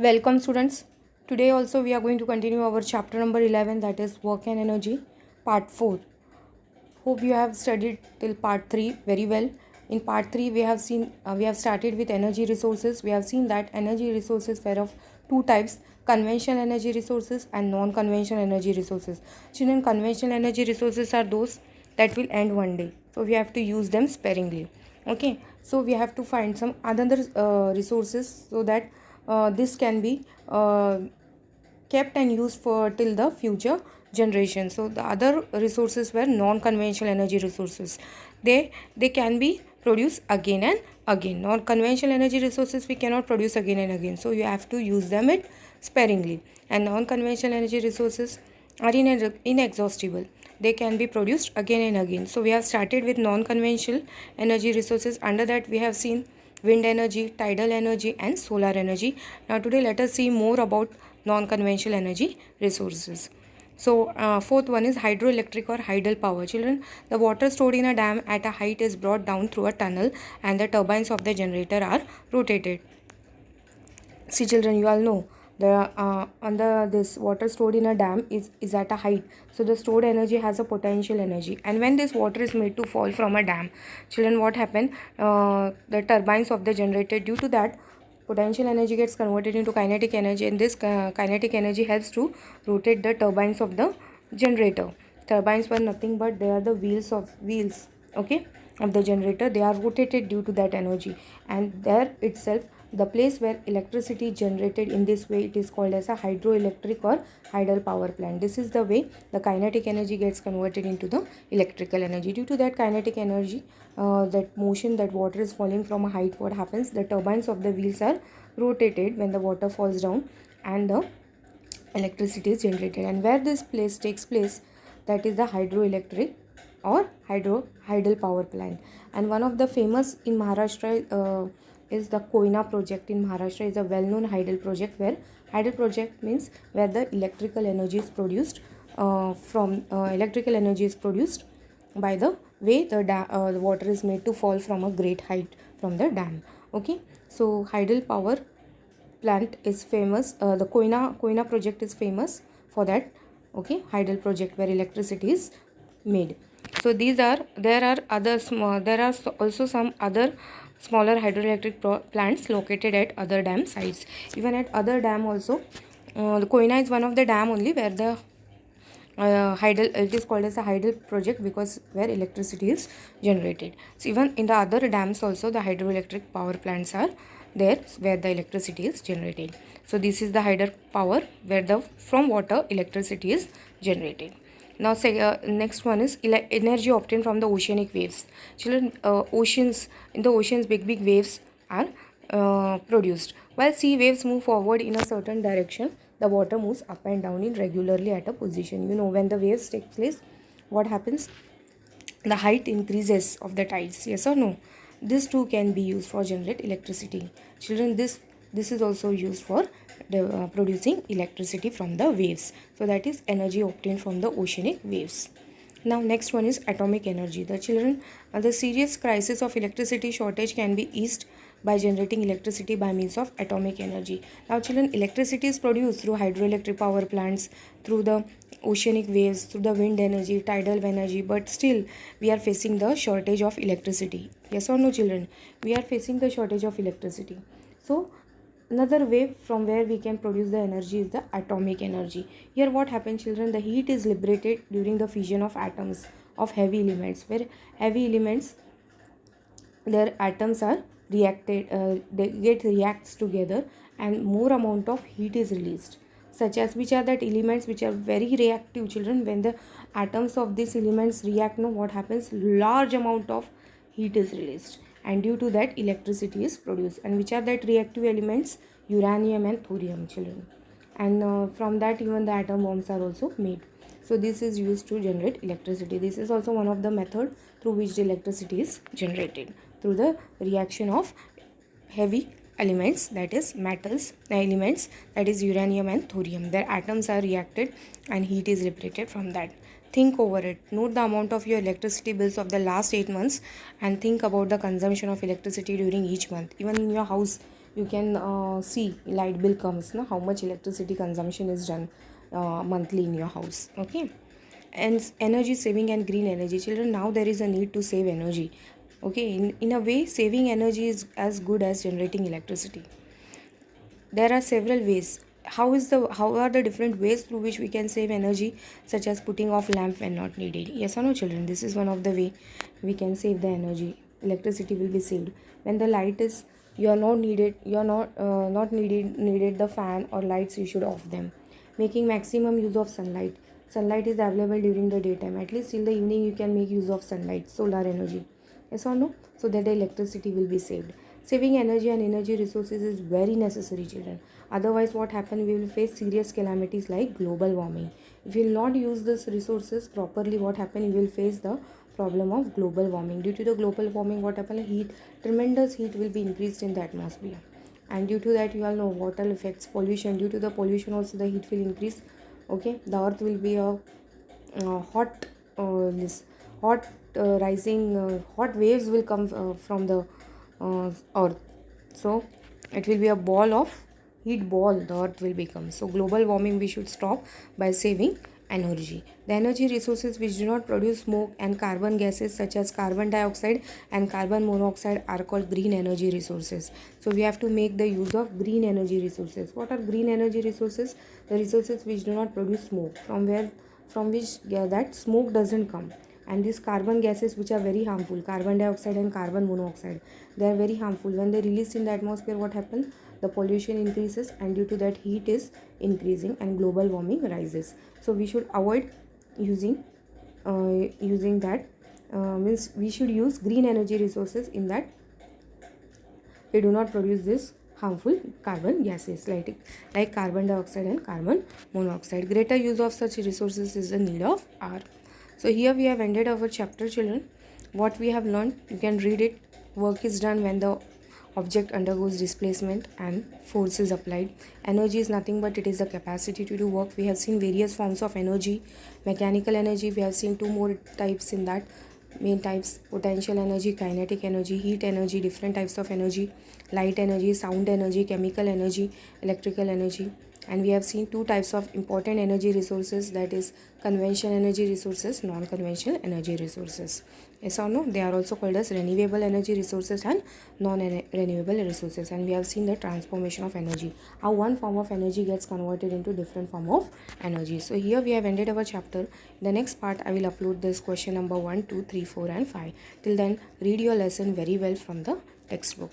Welcome students. Today also we are going to continue our chapter number 11, that is work and energy part 4. Hope you have studied till part 3 very well. In part 3 we have started with energy resources. We have seen that energy resources were of two types: conventional energy resources and non-conventional energy resources. Children, conventional energy resources are those that will end one day. So we have to use them sparingly. Okay. So we have to find some other resources so that this can be kept and used for till the future generation. So the other resources were non-conventional energy resources. They can be produced again and again. Non-conventional energy resources we cannot produce again and again, so you have to use them it sparingly. And non-conventional energy resources are inexhaustible. They can be produced again and again. So we have started with non-conventional energy resources. Under that we have seen wind energy, tidal energy and solar energy. Now today let us see more about non-conventional energy resources. So fourth one is hydroelectric or hydel power. Children, the water stored in a dam at a height is brought down through a tunnel and the turbines of the generator are rotated. See children, you all know the under this water stored in a dam is at a height. So the stored energy has a potential energy, and when this water is made to fall from a dam, children, what happened? The turbines of the generator, due to that potential energy, gets converted into kinetic energy, and this kinetic energy helps to rotate the turbines of the generator. Turbines were nothing but they are the wheels, okay, of the generator. They are rotated due to that energy, and there itself, the place where electricity generated in this way, it is called as a hydroelectric or hydel power plant. This is the way the kinetic energy gets converted into the electrical energy. Due to that kinetic energy, that motion, that water is falling from a height, what happens? The turbines of the wheels are rotated when the water falls down, and the electricity is generated. And where this place takes place, that is the hydroelectric or hydel power plant. And one of the famous in Maharashtra is the Koina project in Maharashtra. Is a well-known hydel project, where hydel project means where the electrical energy is produced electrical energy is produced by the way the water is made to fall from a great height from the dam. Okay, so hydel power plant is famous. The Koina project is famous for that. Okay, hydel project where electricity is made. So there are also some other smaller hydroelectric plants located at other dam sites. Even at other dam also, the Koina is one of the dam only where the hydel, it is called as a hydel project because where electricity is generated. So even in the other dams also, the hydroelectric power plants are there where the electricity is generated. So this is the hydel power where the from water electricity is generated. Now say next one is energy obtained from the oceanic waves. Children, in the oceans, big waves are produced. While sea waves move forward in a certain direction, the water moves up and down in regularly at a position. You know, when the waves take place, what happens? The height increases of the tides. Yes or no? This too can be used for generate electricity. Children, this is also used for producing electricity from the waves. So that is energy obtained from the oceanic waves. Now next one is atomic energy. The children, the serious crisis of electricity shortage can be eased by generating electricity by means of atomic energy. Now children, electricity is produced through hydroelectric power plants, through the oceanic waves, through the wind energy, tidal energy, but still we are facing the shortage of electricity. Yes or no children? We are facing the shortage of electricity. So another way from where we can produce the energy is the atomic energy. Here what happens children? The heat is liberated during the fission of atoms of heavy elements, where heavy elements, their atoms are reacted, they get reacts together and more amount of heat is released. Such as, which are that elements which are very reactive children? When the atoms of these elements react, know what happens? Large amount of heat is released, and due to that electricity is produced. And which are that reactive elements? Uranium and thorium children. And from that even the atom bombs are also made. So this is used to generate electricity. This is also one of the method through which the electricity is generated, through the reaction of heavy elements, that is metals elements, that is uranium and thorium. Their atoms are reacted and heat is liberated from that. Think over it. Note the amount of your electricity bills of the last 8 months and think about the consumption of electricity during each month. Even in your house, you can see light bill comes, how much electricity consumption is done monthly in your house. Okay, and energy saving and green energy. Children, now there is a need to save energy. Okay, in a way, saving energy is as good as generating electricity. There are several ways. How are the different ways through which we can save energy, such as putting off lamp when not needed? Yes or no, children? This is one of the way we can save the energy. Electricity will be saved when the light is, you are not needed, you are not needed the fan or lights, you should off them. Making maximum use of sunlight. Sunlight is available during the daytime. At least till the evening you can make use of sunlight, solar energy. Yes or no? So that the electricity will be saved. Saving energy and energy resources is very necessary, children. Otherwise, what happen? We will face serious calamities like global warming. If you will not use these resources properly, what happen? You will face the problem of global warming. Due to the global warming, what happen? Tremendous heat will be increased in the atmosphere, and due to that, you all know water effects, pollution. Due to the pollution, also the heat will increase. Okay, the earth will be a hot this hot rising hot waves will come from the earth. So it will be a ball of heat ball the earth will become. So global warming we should stop by saving energy. The energy resources which do not produce smoke and carbon gases such as carbon dioxide and carbon monoxide are called green energy resources. So we have to make the use of green energy resources. What are green energy resources? The resources which do not produce smoke, from which that smoke doesn't come. And these carbon gases which are very harmful, carbon dioxide and carbon monoxide, they are very harmful. When they release in the atmosphere, what happens? The pollution increases, and due to that heat is increasing and global warming rises. So we should avoid using that, means we should use green energy resources in that they do not produce this harmful carbon gases like carbon dioxide and carbon monoxide. Greater use of such resources is the need of hour. So here we have ended our chapter, children. What we have learned, you can read it. Work is done when the object undergoes displacement and force is applied. Energy is nothing but it is the capacity to do work. We have seen various forms of energy. Mechanical energy, we have seen two more types in that. Main types: potential energy, kinetic energy, heat energy, different types of energy, light energy, sound energy, chemical energy, electrical energy. And we have seen two types of important energy resources, that is conventional energy resources, non-conventional energy resources. Yes or no? They are also called as renewable energy resources and non-renewable resources. And we have seen the transformation of energy, how one form of energy gets converted into different form of energy. So here we have ended our chapter. In the next part I will upload this question number 1, 2, 3, 4 and 5. Till then, read your lesson very well from the textbook.